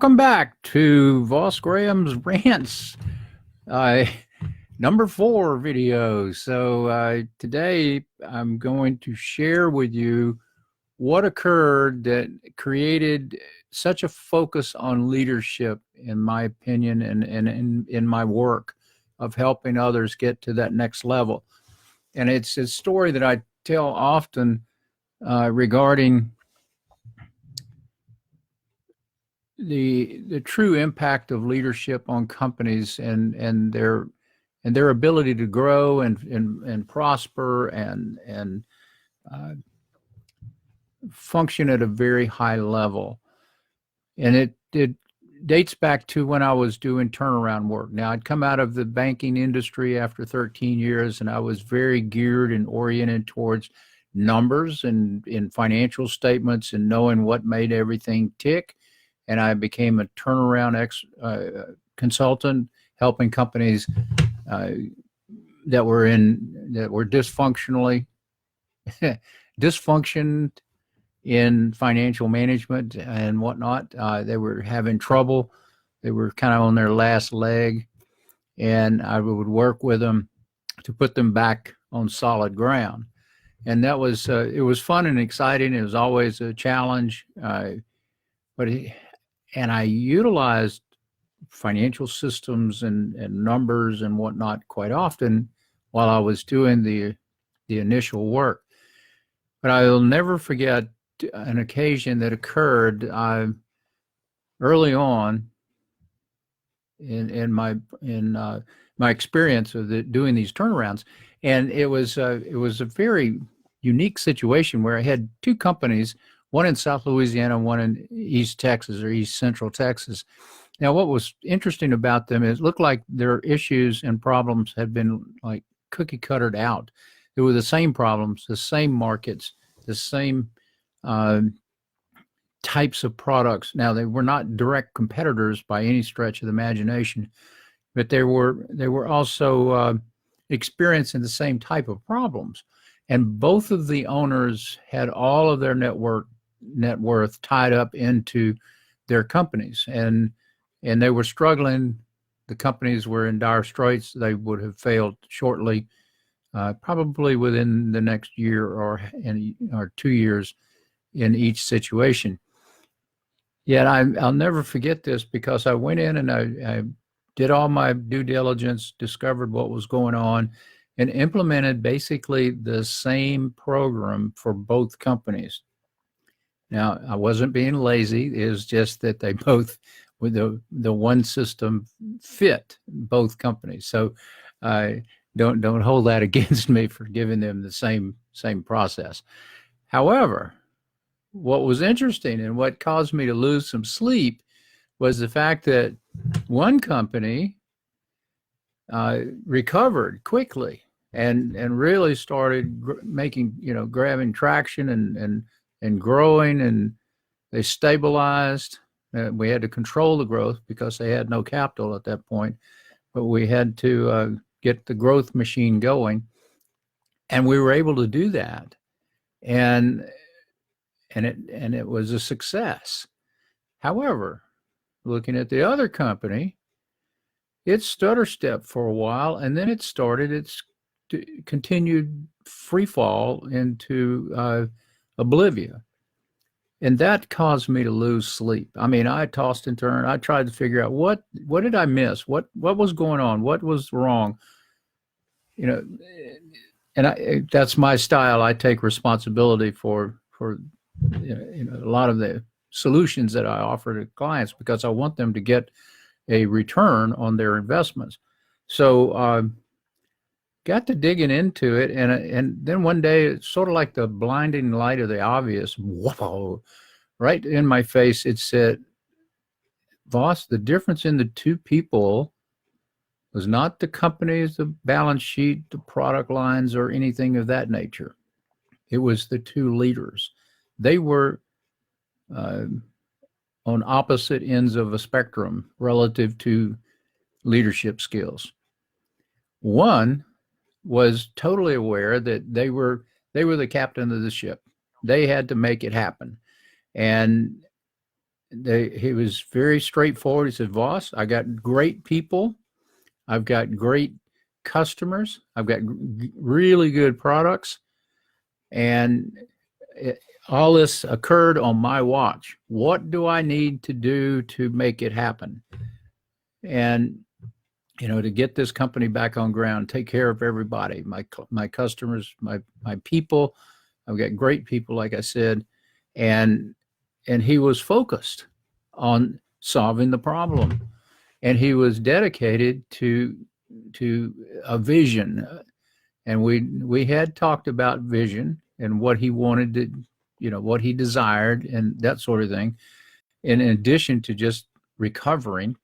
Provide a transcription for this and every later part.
Welcome back to Voss Graham's Rants, uh, number 4 video. Today I'm going to share with you what occurred that created such a focus on leadership, in my opinion, and in my work of helping others get to that next level. And it's a story that I tell often regarding the true impact of leadership on companies and their ability to grow and prosper and uh, function at a very high level. And it dates back to when I was doing turnaround work. Now, I'd come out of the banking industry after 13 years, and I was very geared and oriented towards numbers and in financial statements and knowing what made everything tick. And I became a turnaround consultant, helping companies that were dysfunctioned in financial management and whatnot. They were having trouble. They were kind of on their last leg, and I would work with them to put them back on solid ground. And that was it was fun and exciting. It was always a challenge, and I utilized financial systems and numbers and whatnot quite often while I was doing the initial work. But I'll never forget an occasion that occurred early on in my experience of doing these turnarounds, and it was a very unique situation where I had two companies, one in South Louisiana, one in East Texas or East Central Texas. Now, what was interesting about them is it looked like their issues and problems had been like cookie cuttered out. They were the same problems, the same markets, the same types of products. Now, they were not direct competitors by any stretch of the imagination, but they were also experiencing the same type of problems. And both of the owners had all of their net worth tied up into their companies, and they were struggling. The companies were in dire straits. They would have failed shortly, probably within the next year or 2 years in each situation. Yet I'll never forget this, because I went in and I did all my due diligence, discovered what was going on, and implemented basically the same program for both companies. Now, I wasn't being lazy. It was just that they both, with the one system, fit both companies. So don't hold that against me for giving them the same process. However, what was interesting and what caused me to lose some sleep was the fact that one company recovered quickly and really started grabbing traction and growing, and they stabilized. We had to control the growth because they had no capital at that point, but we had to get the growth machine going, and we were able to do that, and it was a success. However, looking at the other company, it stutter stepped for a while, and then it started its continued free fall into oblivion. And that caused me to lose sleep. I mean, I tossed and turned. I tried to figure out what did I miss? What was going on? What was wrong? And that's my style. I take responsibility for a lot of the solutions that I offer to clients, because I want them to get a return on their investments. So got to digging into it, and then one day, it's sort of like the blinding light of the obvious, whoa, right in my face, it said, "Voss, the difference in the two people was not the companies, the balance sheet, the product lines, or anything of that nature. It was the two leaders. They were on opposite ends of a spectrum relative to leadership skills. One was totally aware that they were the captain of the ship. They had to make it happen, and he was very straightforward. He said, Voss, I got great people. I've got great customers. I've got really good products. And all this occurred on my watch. What do I need to do to make it happen? And, to get this company back on ground, take care of everybody, my customers, my people. I've got great people, like I said. And he was focused on solving the problem. And he was dedicated to a vision. And we had talked about vision and what he wanted to, what he desired and that sort of thing, in addition to just recovering.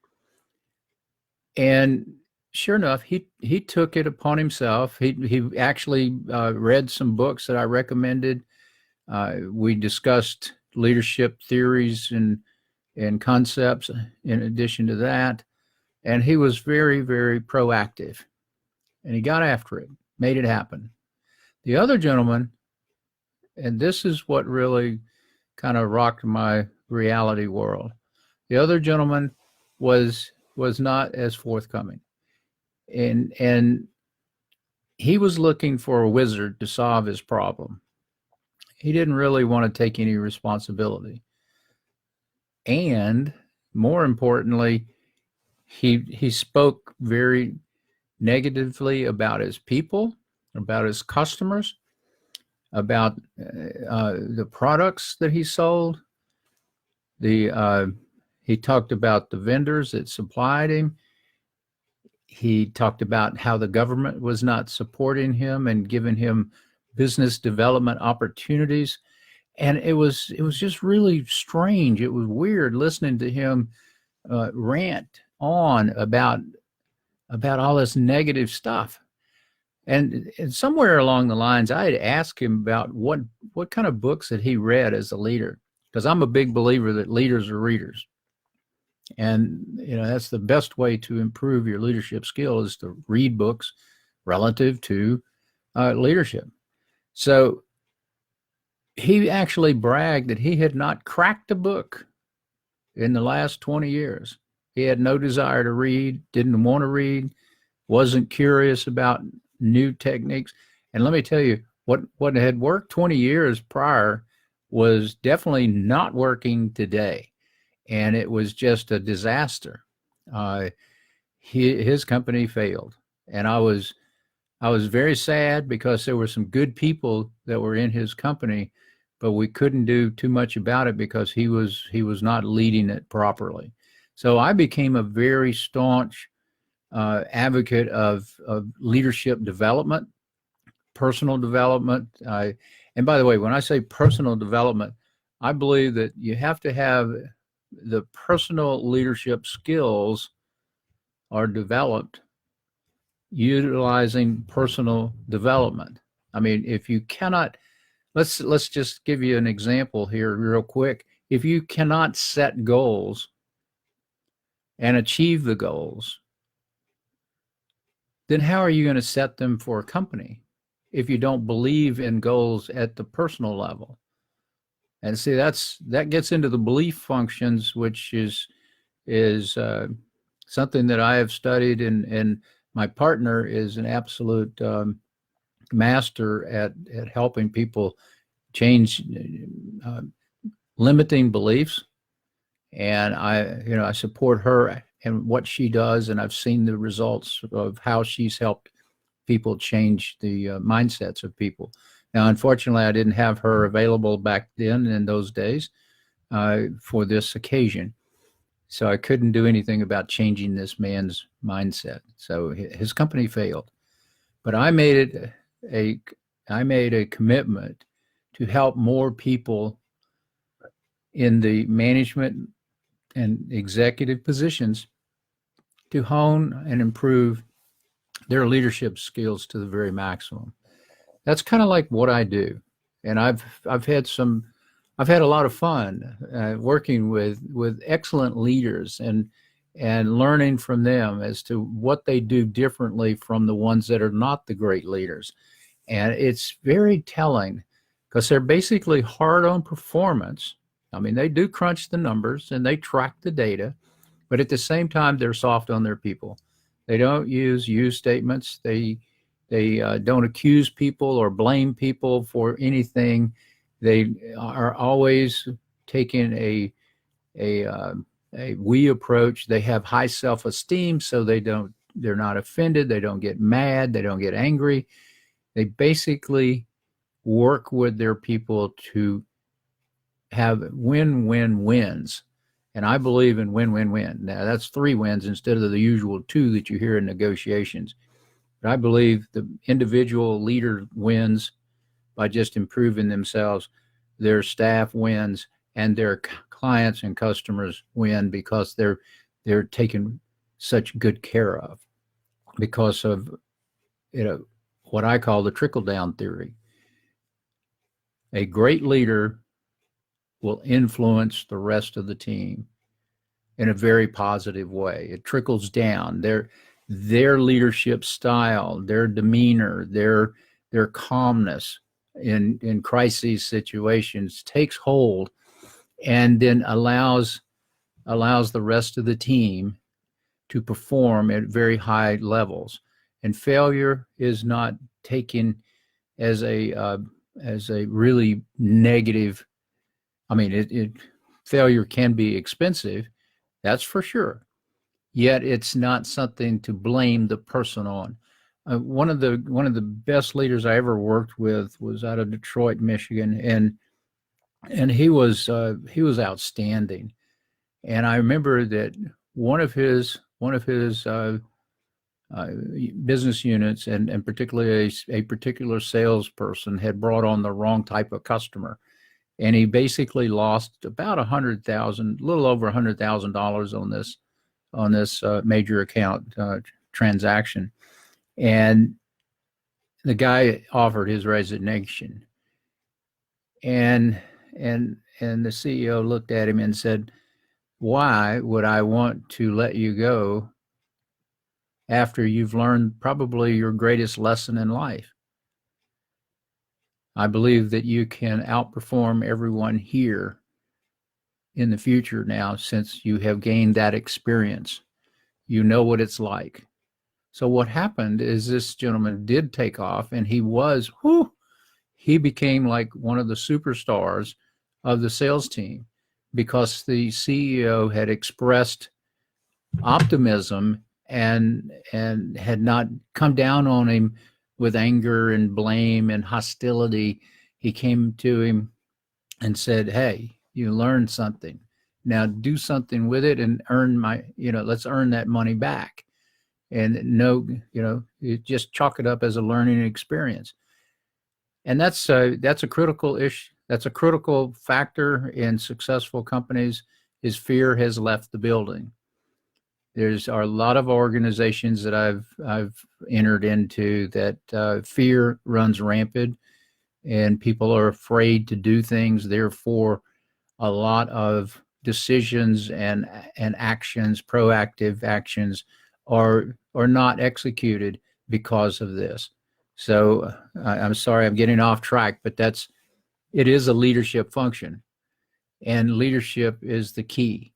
And sure enough, he took it upon himself. He actually read some books that I recommended. We discussed leadership theories and concepts in addition to that. And he was very, very proactive. And he got after it, made it happen. The other gentleman, and this is what really kind of rocked my reality world. The other gentleman was not as forthcoming. And he was looking for a wizard to solve his problem. He didn't really want to take any responsibility. And more importantly, he spoke very negatively about his people, about his customers, about the products that he sold. He talked about the vendors that supplied him. He talked about how the government was not supporting him and giving him business development opportunities. And it was just really strange. It was weird listening to him rant on about all this negative stuff. And somewhere along the lines, I had asked him about what kind of books that he read as a leader, because I'm a big believer that leaders are readers. And, that's the best way to improve your leadership skill, is to read books relative to leadership. So he actually bragged that he had not cracked a book in the last 20 years. He had no desire to read, didn't want to read, wasn't curious about new techniques. And let me tell you, what had worked 20 years prior was definitely not working today. And it was just a disaster. His company failed. And I was very sad, because there were some good people that were in his company, but we couldn't do too much about it because he was not leading it properly. So I became a very staunch advocate of leadership development, personal development. And by the way, when I say personal development, I believe that you have to have the personal leadership skills are developed utilizing personal development. I mean, if you cannot, let's just give you an example here real quick. If you cannot set goals and achieve the goals, then how are you going to set them for a company if you don't believe in goals at the personal level? And see, that gets into the belief functions, which is something that I have studied, and my partner is an absolute master at helping people change limiting beliefs. And I support her and what she does, and I've seen the results of how she's helped people change the mindsets of people. Now, unfortunately, I didn't have her available back then in those days for this occasion, so I couldn't do anything about changing this man's mindset. So his company failed, but I made a commitment to help more people in the management and executive positions to hone and improve their leadership skills to the very maximum. That's kind of like what I do. And I've had a lot of fun working with excellent leaders and learning from them as to what they do differently from the ones that are not the great leaders. And it's very telling, because they're basically hard on performance, I mean, they do crunch the numbers and they track the data, but at the same time, they're soft on their people. They don't use statements. They don't accuse people or blame people for anything. They are always taking a uh, a we approach. They have high self-esteem, so they're not offended. They don't get mad. They don't get angry. They basically work with their people to have win-win-wins. And I believe in win-win-win. Now, that's 3 wins instead of the usual 2 that you hear in negotiations. But I believe the individual leader wins by just improving themselves. Their staff wins, and their clients and customers win because they're taken such good care of because of what I call the trickle-down theory. A great leader will influence the rest of the team in a very positive way. It trickles down. Their leadership style, their demeanor, their calmness in crisis situations takes hold and then allows the rest of the team to perform at very high levels. And failure is not taken as a really negative. I mean, failure can be expensive, that's for sure. Yet it's not something to blame the person on. One of the best leaders I ever worked with was out of Detroit, Michigan, and he was outstanding. And I remember that one of his business units, and particularly a particular salesperson, had brought on the wrong type of customer, and he basically lost about a little over $100,000 on this major account transaction. And the guy offered his resignation, and the CEO looked at him and said, "Why would I want to let you go after you've learned probably your greatest lesson in life? I believe that you can outperform everyone here in the future now since you have gained that experience. You know what it's like." So what happened is this gentleman did take off, and he became like one of the superstars of the sales team because the CEO had expressed optimism and had not come down on him with anger and blame and hostility. He came to him and said, "Hey, you learned something. Now do something with it and let's earn that money back." And you just chalk it up as a learning experience. And that's a critical issue. That's a critical factor in successful companies is fear has left the building. There's a lot of organizations that I've entered into that fear runs rampant, and people are afraid to do things. Therefore, a lot of decisions and actions, proactive actions, are not executed because of this. So I'm sorry, I'm getting off track, but it is a leadership function, and leadership is the key.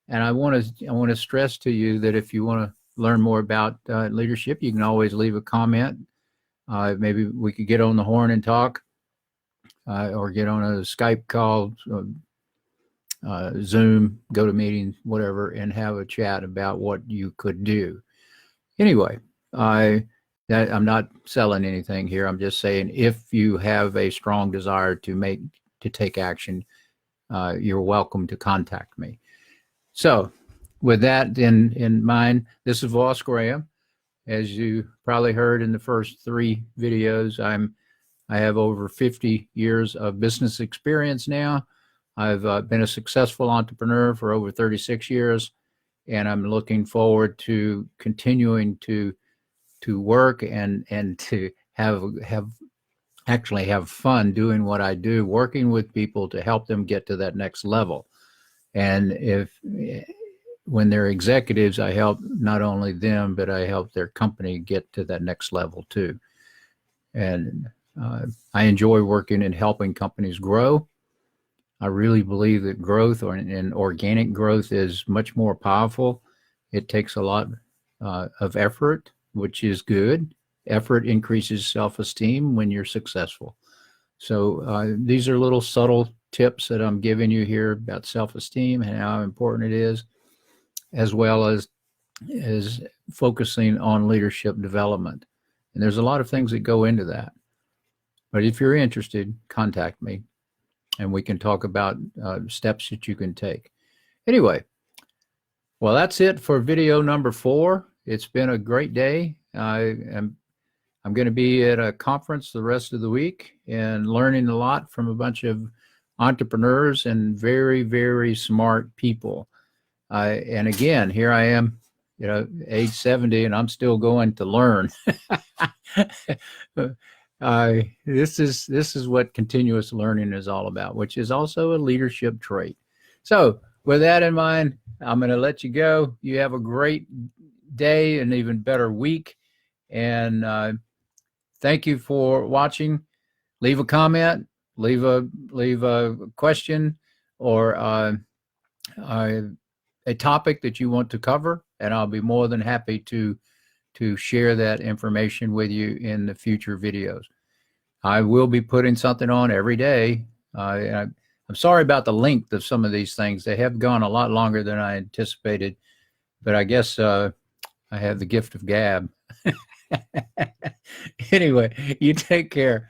And I want to stress to you that if you want to learn more about leadership, you can always leave a comment. Maybe we could get on the horn and talk, or get on a Skype call, Zoom, GoToMeeting, whatever, and have a chat about what you could do. Anyway, I'm not selling anything here. I'm just saying if you have a strong desire to take action, you're welcome to contact me. So with that in mind, this is Voss Graham. As you probably heard in the first 3 videos, I have over 50 years of business experience now. I've been a successful entrepreneur for over 36 years, and I'm looking forward to continuing to work and to actually have fun doing what I do, working with people to help them get to that next level. And when they're executives, I help not only them, but I help their company get to that next level too. And I enjoy working and helping companies grow. I really believe that growth and organic growth is much more powerful. It takes a lot of effort, which is good. Effort increases self-esteem when you're successful. So these are little subtle tips that I'm giving you here about self-esteem and how important it is, as well as focusing on leadership development. And there's a lot of things that go into that. But if you're interested, contact me and we can talk about steps that you can take. Anyway, well, that's it for video number 4. It's been a great day. I'm going to be at a conference the rest of the week and learning a lot from a bunch of entrepreneurs and very, very smart people. And again, here I am, age 70, and I'm still going to learn. This is what continuous learning is all about, which is also a leadership trait. So with that in mind, I'm going to let you go. You have a great day, an even better week. And thank you for watching. Leave a comment, leave a question, or a topic that you want to cover, and I'll be more than happy to share that information with you in the future videos. I will be putting something on every day. I'm sorry about the length of some of these things. They have gone a lot longer than I anticipated, but I guess I have the gift of gab. Anyway, you take care.